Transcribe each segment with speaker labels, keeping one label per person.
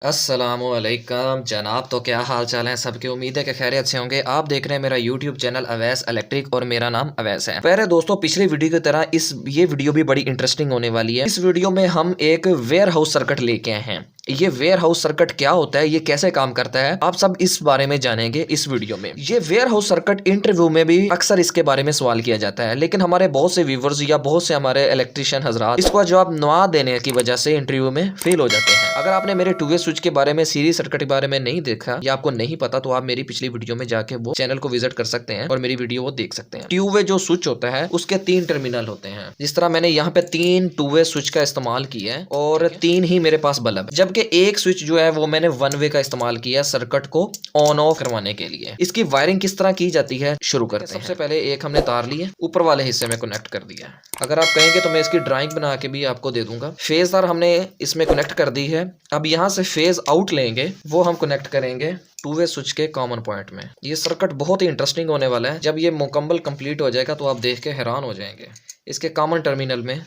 Speaker 1: अस्सलाम वालेकुम जनाब। तो क्या हाल चाल है सबके। उम्मीद है कि खैरियत से होंगे। आप देख रहे हैं मेरा यूट्यूब चैनल अवैस इलेक्ट्रिक और मेरा नाम अवैस है। प्यारे दोस्तों, पिछली वीडियो की तरह ये वीडियो भी बड़ी इंटरेस्टिंग होने वाली है। इस वीडियो में हम एक वेयर हाउस सर्किट लेके आए हैं। ये वेयर हाउस सर्किट क्या होता है, ये कैसे काम करता है, आप सब इस बारे में जानेंगे इस वीडियो में। ये वेयर हाउस सर्किट इंटरव्यू में भी अक्सर इसके बारे में सवाल किया जाता है, लेकिन हमारे बहुत से व्यूवर्स या बहुत से हमारे इलेक्ट्रिशियन हजरात इसका जवाब ना देने की वजह से इंटरव्यू में फेल हो जाते हैं। अगर आपने मेरे 2 वे स्विच के बारे में, सीरीज सर्किट के बारे में नहीं देखा या आपको नहीं पता, तो आप मेरी पिछली वीडियो में जाके वो चैनल को विजिट कर सकते हैं और मेरी वीडियो वो देख सकते हैं। 2 वे जो स्विच होता है उसके 3 टर्मिनल होते हैं। जिस तरह मैंने यहाँ पे 3 2 वे स्विच का इस्तेमाल किया है और 3 ही मेरे पास बल्ब, जबकि एक स्विच जो है वो मैंने 1 वे का इस्तेमाल किया सर्किट को ऑन ऑफ करवाने के लिए। इसकी वायरिंग किस तरह की जाती है शुरू करते हैं। सबसे पहले एक हमने तार लिए, ऊपर वाले हिस्से में कनेक्ट कर दिया। अगर आप कहेंगे तो मैं इसकी ड्राइंग बना के भी आपको दे दूंगा। फेज तार हमने इसमें कनेक्ट कर दी है। अब यहाँ से फेज आउट लेंगे, वो हम कनेक्ट करेंगे 2 वे स्विच के कॉमन पॉइंट में। ये सर्किट बहुत ही इंटरेस्टिंग होने वाला है। जब ये मुकम्मल कंप्लीट हो जाएगा तो आप देख के हैरान हो जाएंगे। इसके कॉमन टर्मिनल में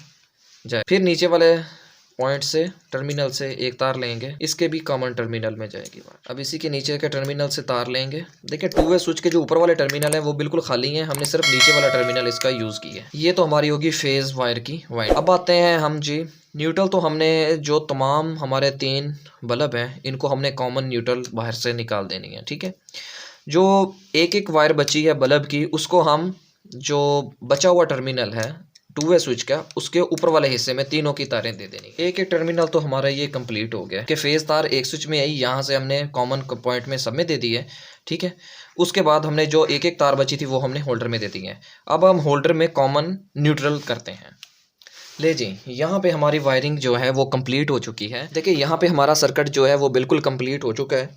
Speaker 1: जाए, फिर नीचे वाले पॉइंट से टर्मिनल से एक तार लेंगे, इसके भी कॉमन टर्मिनल में जाएगी बात। अब इसी के नीचे के टर्मिनल से तार लेंगे। देखिए 2 वे स्विच के जो ऊपर वाले टर्मिनल है वो बिल्कुल खाली है, हमने सिर्फ नीचे वाला टर्मिनल इसका यूज़ किया है। ये तो हमारी होगी फेज वायर की वायर। अब आते हैं हम जी न्यूट्रल। तो हमने जो तमाम हमारे 3 बल्ब हैं इनको हमने कॉमन न्यूट्रल बाहर से निकाल देनी है, ठीक है। जो एक वायर बची है बल्ब की, उसको हम जो बचा हुआ टर्मिनल है 2 वे स्विच का, उसके ऊपर वाले हिस्से में तीनों की तारें दे देनी। एक टर्मिनल तो हमारा ये कंप्लीट हो गया कि फेज तार एक स्विच में आई, यहाँ से हमने कॉमन पॉइंट में सब में दे दी है, ठीक है। उसके बाद हमने जो एक तार बची थी वो हमने होल्डर में दे दी है। अब हम होल्डर में कॉमन न्यूट्रल करते हैं। ले जी, यहाँ पे हमारी वायरिंग जो है वो कंप्लीट हो चुकी है। देखिए यहाँ पे हमारा सर्किट जो है वो बिल्कुल कंप्लीट हो चुका है।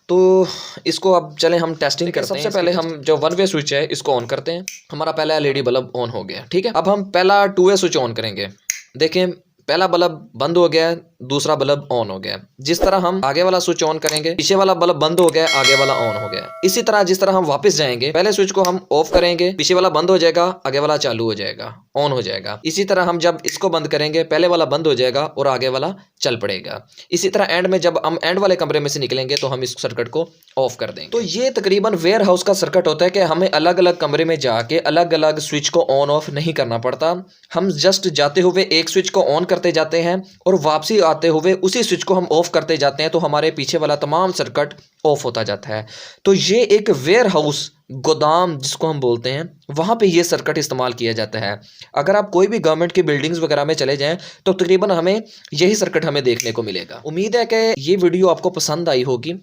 Speaker 1: तो इसको अब चले हम टेस्टिंग करते हैं। सबसे पहले हम जो 1 वे स्विच है इसको ऑन करते हैं। हमारा पहला एलईडी बल्ब ऑन हो गया, ठीक है। अब हम पहला 2 वे स्विच ऑन करेंगे। देखें पहला बल्ब बंद हो गया, दूसरा बल्ब ऑन हो गया। जिस तरह हम आगे वाला स्विच ऑन करेंगे, पीछे वाला बल्ब बंद हो गया, आगे वाला ऑन हो गया। इसी तरह जिस तरह हम वापस जाएंगे, पहले स्विच को हम ऑफ करेंगे, पीछे वाला बंद हो जाएगा, आगे वाला चालू हो जाएगा, ऑन हो जाएगा। इसी तरह हम जब इसको बंद करेंगे, पहले वाला बंद हो जाएगा और आगे वाला चल पड़ेगा। इसी तरह एंड में जब हम एंड वाले कमरे में से निकलेंगे तो हम इस सर्किट को ऑफ कर देंगे। तो ये तकरीबन वेयर हाउस का सर्किट होता है कि हमें अलग अलग कमरे में जाके अलग अलग स्विच को ऑन ऑफ नहीं करना पड़ता। हम जस्ट जाते हुए एक स्विच को ऑन करते जाते हैं और वापसी आते हुए उसी स्विच को हम ऑफ करते जाते हैं, तो हमारे पीछे वाला तमाम सर्किट ऑफ होता जाता है। तो ये एक वेयर हाउस, गोदाम जिसको हम बोलते हैं, वहाँ पे ये सर्किट इस्तेमाल किया जाता है। अगर आप कोई भी गवर्नमेंट की बिल्डिंग्स वगैरह में चले जाएं तो तकरीबन हमें यही सर्किट हमें देखने को मिलेगा। उम्मीद है कि ये वीडियो आपको पसंद आई होगी।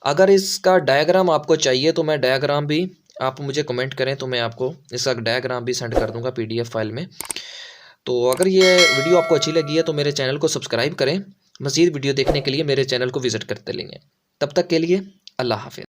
Speaker 1: अगर इसका डायग्राम आपको चाहिए तो मैं डायग्राम भी, आप मुझे कमेंट करें तो मैं आपको इसका डायग्राम भी सेंड कर दूंगा PDF फाइल में। तो अगर ये वीडियो आपको अच्छी लगी है तो मेरे चैनल को सब्सक्राइब करें। मज़ीद वीडियो देखने के लिए मेरे चैनल को विज़िट करते रहें। तब तक के लिए अल्लाह हाफ़िज़।